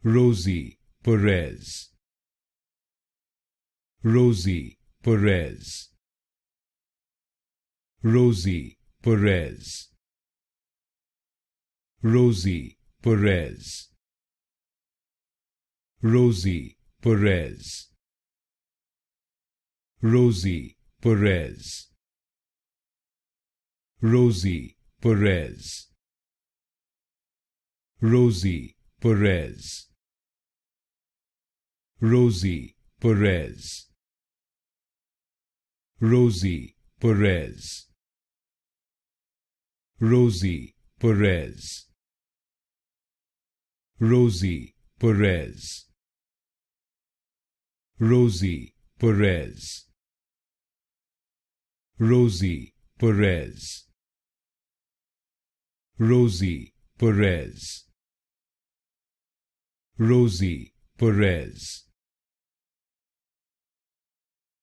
Rosie Perez, Rosie Perez, Rosie Perez, Rosie Perez, Rosie Perez, Rosie Perez, Rosie Perez, Rosie Perez, Rosie Perez, Rosie Perez, Rosie Perez, Rosie Perez, Rosie Perez, Rosie Perez, Rosie Perez, Rosie Perez,